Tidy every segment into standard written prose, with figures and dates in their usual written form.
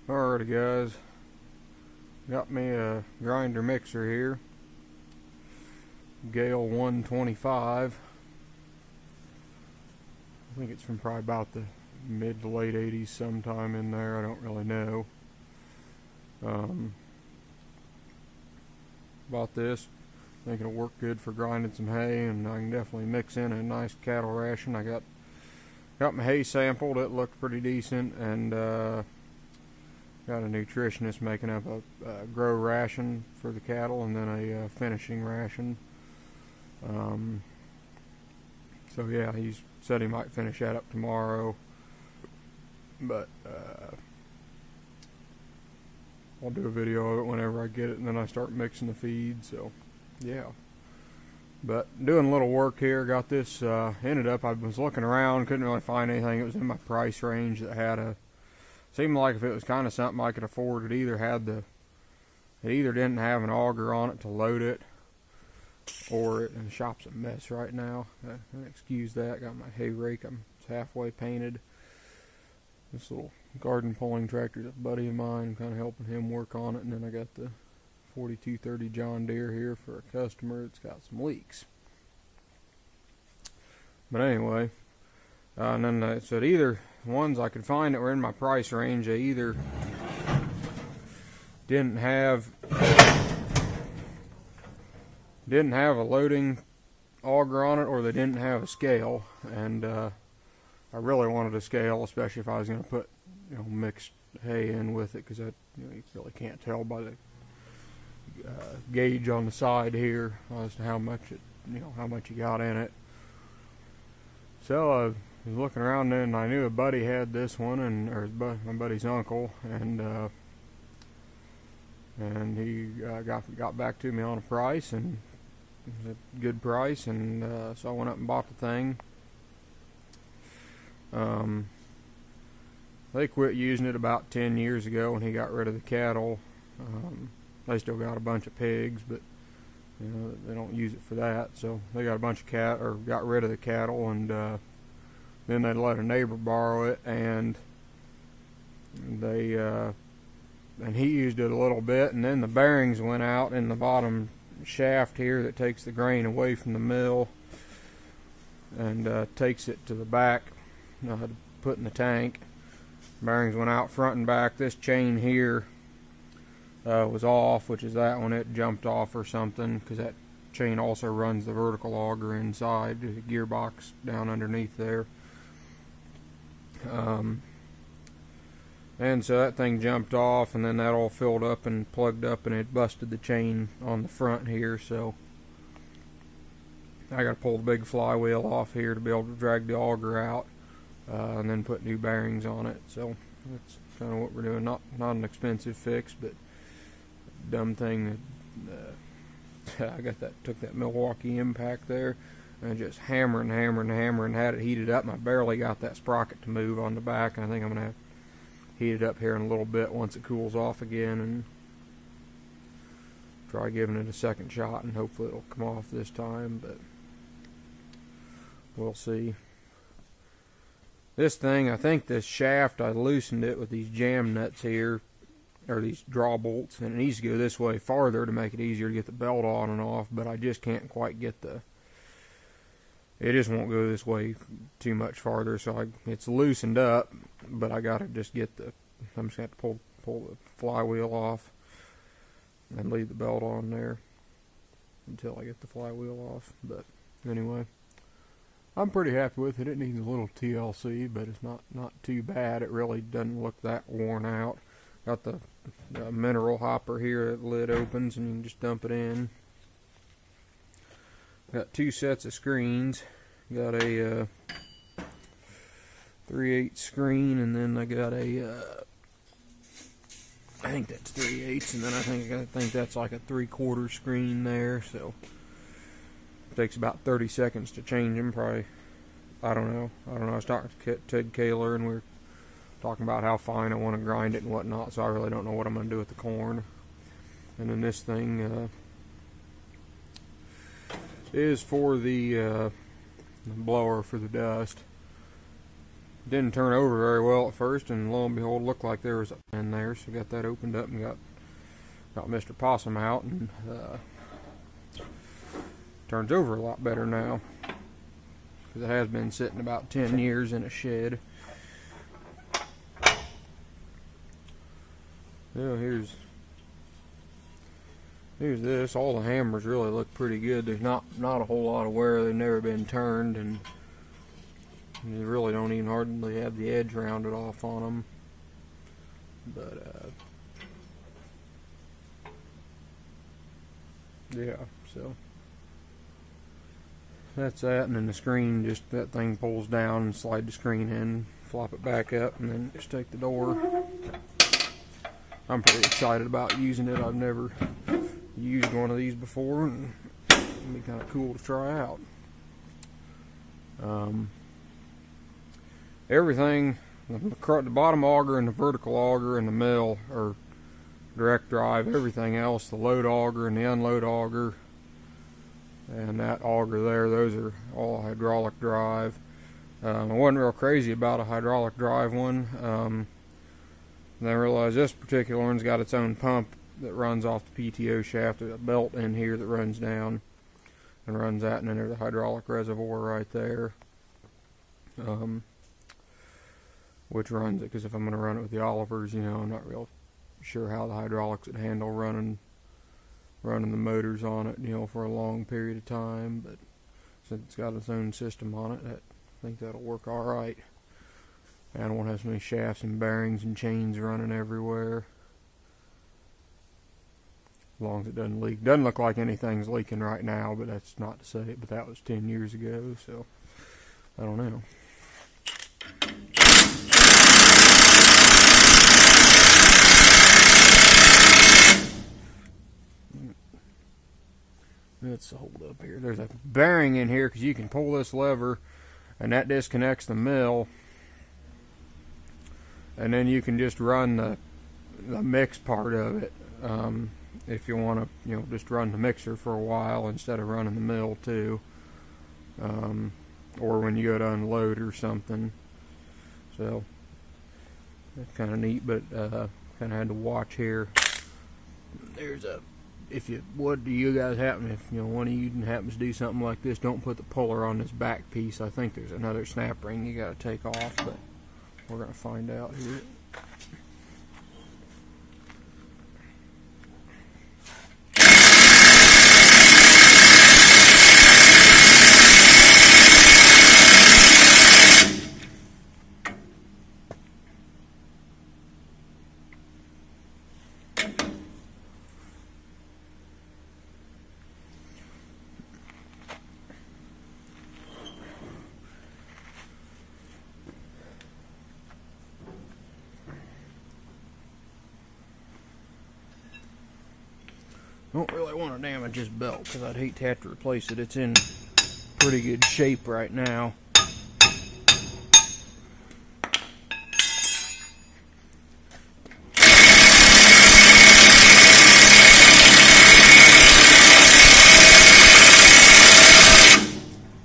Alrighty guys, got me a grinder mixer here, Gale 125. I think it's from probably about the mid to late 80s, sometime in there, I don't really know. Bought this, think it'll work good for grinding some hay, and I can definitely mix in a nice cattle ration. I got my hay sampled, it looked pretty decent, and got a nutritionist making up a grow ration for the cattle, and then a finishing ration. So yeah, he said he might finish that up tomorrow, but I'll do a video of it whenever I get it, and then I start mixing the feed. So yeah, but doing a little work here. Got this ended up, I was looking around, couldn't really find anything. It was in my price range that had a, seemed like if it was kind of something I could afford, it either didn't have an auger on it to load it, or and the shop's a mess right now. Excuse that. Got my hay rake, it's halfway painted. This little garden pulling tractor is a buddy of mine. I'm kind of helping him work on it. And then I got the 4230 John Deere here for a customer. It's got some leaks. But anyway, and then it said either ones I could find that were in my price range, they either didn't have a loading auger on it, or they didn't have a scale. And I really wanted a scale, especially if I was going to put, mixed hay in with it, because you really can't tell by the gauge on the side here as to how much you got in it. So I was looking around, and I knew a buddy had this one, my buddy's uncle, and he got back to me on a price, and it was a good price, and so I went up and bought the thing. They quit using it about 10 years ago when he got rid of the cattle. They still got a bunch of pigs, but they don't use it for that. So they got a bunch of got rid of the cattle, and then they let a neighbor borrow it, and he used it a little bit, and then the bearings went out in the bottom shaft here that takes the grain away from the mill and takes it to the back to put in the tank. Bearings went out front and back. This chain here was off, which is that one. It jumped off or something, because that chain also runs the vertical auger inside. There's a gearbox down underneath there. And so that thing jumped off, and then that all filled up and plugged up, and it busted the chain on the front here. So I got to pull the big flywheel off here to be able to drag the auger out, and then put new bearings on it. So that's kind of what we're doing. Not an expensive fix, but dumb thing. Took that Milwaukee impact there, and just hammering, had it heated up, and I barely got that sprocket to move on the back. And I think I'm gonna have heat it up here in a little bit once it cools off again, and try giving it a second shot, and hopefully it'll come off this time, but we'll see. This thing, I think this shaft, I loosened it with these jam nuts here, or these draw bolts, and it needs to go this way farther to make it easier to get the belt on and off, but I just can't quite get it just won't go this way too much farther, so it's loosened up, but I gotta just get I'm just gonna have to pull the flywheel off and leave the belt on there until I get the flywheel off. But anyway, I'm pretty happy with it. It needs a little TLC, but it's not too bad. It really doesn't look that worn out. Got the mineral hopper here, that lid opens and you can just dump it in. Got two sets of screens. Got a 3/8 screen, and then I got I think that's 3/8, and then I think that's like a 3/4 screen there. So it takes about 30 seconds to change them. Probably, I don't know. I was talking to Ted Kaler, and we were talking about how fine I want to grind it and whatnot. So I really don't know what I'm going to do with the corn. And then this thing is for the blower for the dust. Didn't turn over very well at first, and lo and behold, looked like there was a in there. So got that opened up and got Mr. Possum out, and turns over a lot better now, because it has been sitting about 10 years in a shed. Well, here's this. All the hammers really look pretty good. There's not a whole lot of wear. They've never been turned, and you really don't even hardly have the edge rounded off on them. But yeah, so that's that. And then the screen, just that thing pulls down and slide the screen in, flop it back up, and then just take the door. I'm pretty excited about using it. I've never used one of these before, and it'll be kind of cool to try out. Everything, the bottom auger and the vertical auger and the mill are direct drive. Everything else, the load auger and the unload auger and that auger there, those are all hydraulic drive. I wasn't real crazy about a hydraulic drive one. Then I realized this particular one's got its own pump that runs off the PTO shaft. There's a belt in here that runs down and runs that, and then there's a hydraulic reservoir right there, which runs it, because if I'm going to run it with the Olivers, you know, I'm not real sure how the hydraulics would handle running the motors on it, you know, for a long period of time. But since it's got its own system on it, I think that'll work all right. I don't want to have so many shafts and bearings and chains running everywhere. As long as it doesn't leak. Doesn't look like anything's leaking right now, but that's not to say it. But that was 10 years ago, so I don't know. Let's hold up here. There's a bearing in here, because you can pull this lever and that disconnects the mill, and then you can just run the mix part of it, if you want to, you know, just run the mixer for a while instead of running the mill too, or when you go to unload or something. So that's kind of neat, but kind of had to watch here. There's a, if you would, do you guys happen, if you know one of you happens to do something like this, don't put the puller on this back piece. I think there's another snap ring you got to take off, but we're going to find out here. Don't really want to damage this belt, because I'd hate to have to replace it. It's in pretty good shape right now.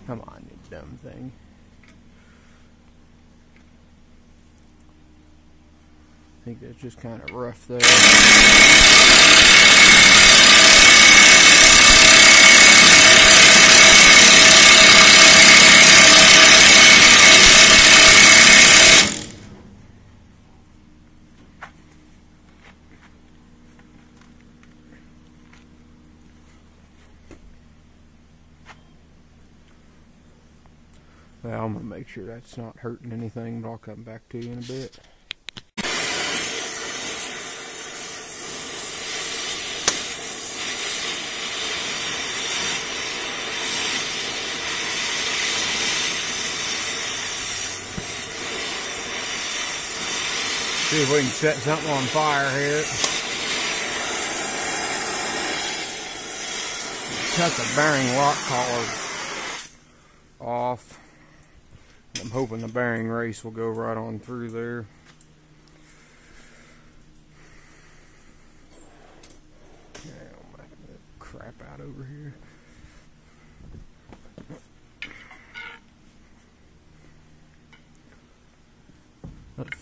Come on, you dumb thing. I think that's just kind of rough there. Well, I'm going to make sure that's not hurting anything, but I'll come back to you in a bit. See if we can set something on fire here. Cut the bearing lock collar off. I'm hoping the bearing race will go right on through there. Yeah, I'll make that crap out over here.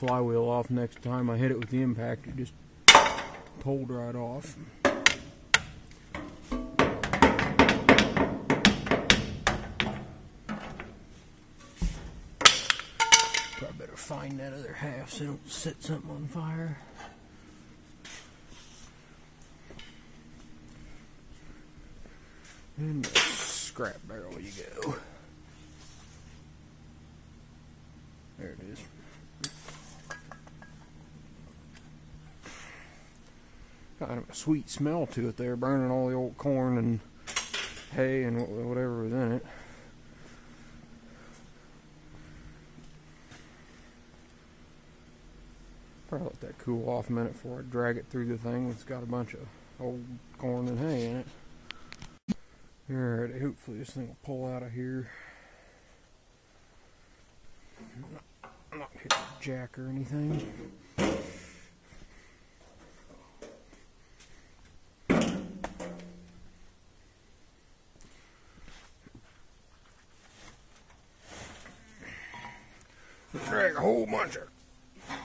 flywheel off next time I hit it with the impact. It just pulled right off. Probably better find that other half so I don't set something on fire. And the scrap barrel you go. There it is. Kind of a sweet smell to it there, burning all the old corn and hay and whatever was in it. Probably let that cool off a minute before I drag it through the thing. It's got a bunch of old corn and hay in it. Alright, hopefully this thing will pull out of here. I'm not hitting a jack or anything. Drag a whole bunch of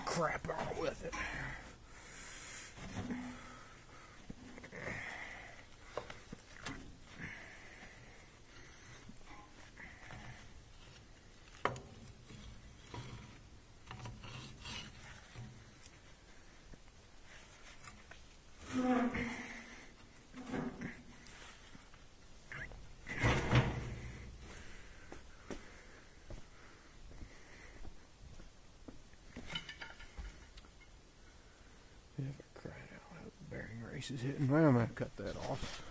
crap out with it. Is hitting. Well, I'm going to cut that off.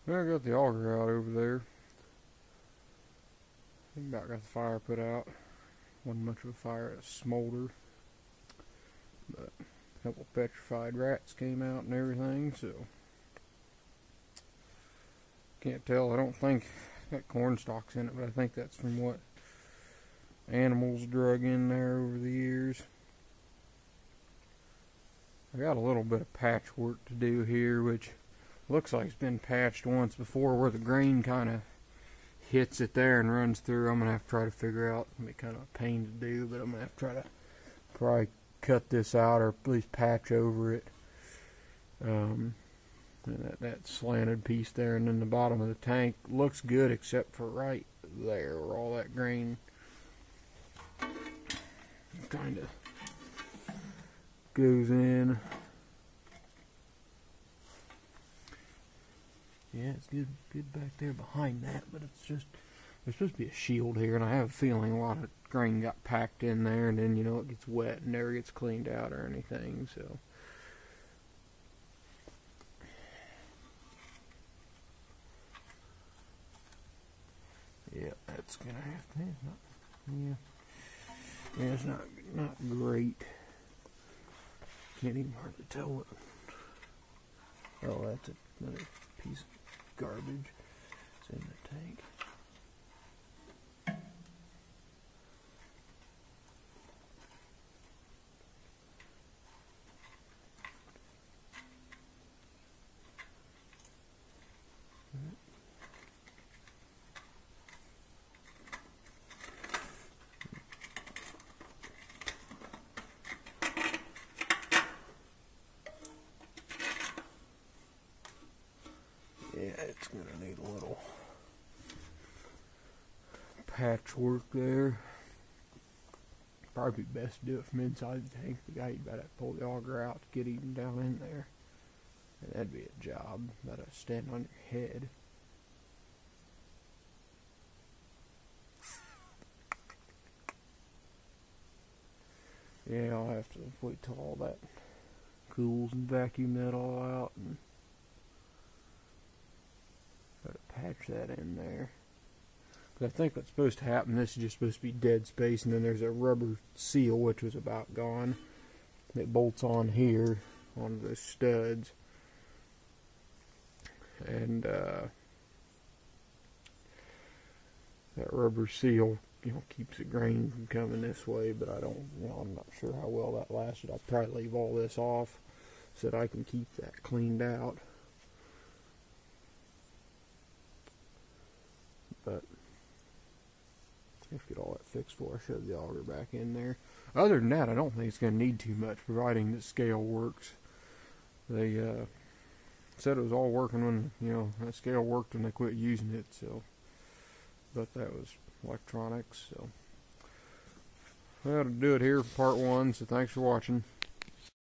Well, I got the auger out over there. I think about got the fire put out. Wasn't much of a fire, it smolder. But a couple petrified rats came out and everything, so can't tell. I don't think it's got corn stalks in it, but I think that's from what animals drug in there over the years. I got a little bit of patchwork to do here, which looks like it's been patched once before, where the grain kind of hits it there and runs through. I'm going to have to try to figure out. It'll be kind of a pain to do, but I'm going to have to try to probably cut this out or at least patch over it. And that slanted piece there, and then the bottom of the tank looks good except for right there where all that grain kind of goes in. Yeah, it's good back there behind that, but it's just, there's supposed to be a shield here, and I have a feeling a lot of grain got packed in there, and then, you know, it gets wet and never gets cleaned out or anything, so. Yeah, that's gonna have to, it's not, yeah, it's not great. Can't even hardly tell what. Oh, that's another piece of garbage. It's in the tank. Yeah, it's going to need a little patchwork there. Probably best to do it from inside the tank. The guy, you better pull the auger out to get even down in there. And that'd be a job. Better stand on your head. Yeah, I'll have to wait till all that cools and vacuum that all out and try to patch that in there. But I think what's supposed to happen, this is just supposed to be dead space, and then there's a rubber seal, which was about gone. It bolts on here, onto those studs. And that rubber seal, you know, keeps the grain from coming this way, but I don't, you know, I'm not sure how well that lasted. I'll probably leave all this off so that I can keep that cleaned out. But Have to get all that fixed before I shove the auger back in there. Other than that, I don't think it's going to need too much, providing the scale works. They said it was all working when, that scale worked when they quit using it, so. But that was electronics, so. Well, to do it here for part 1, so thanks for watching.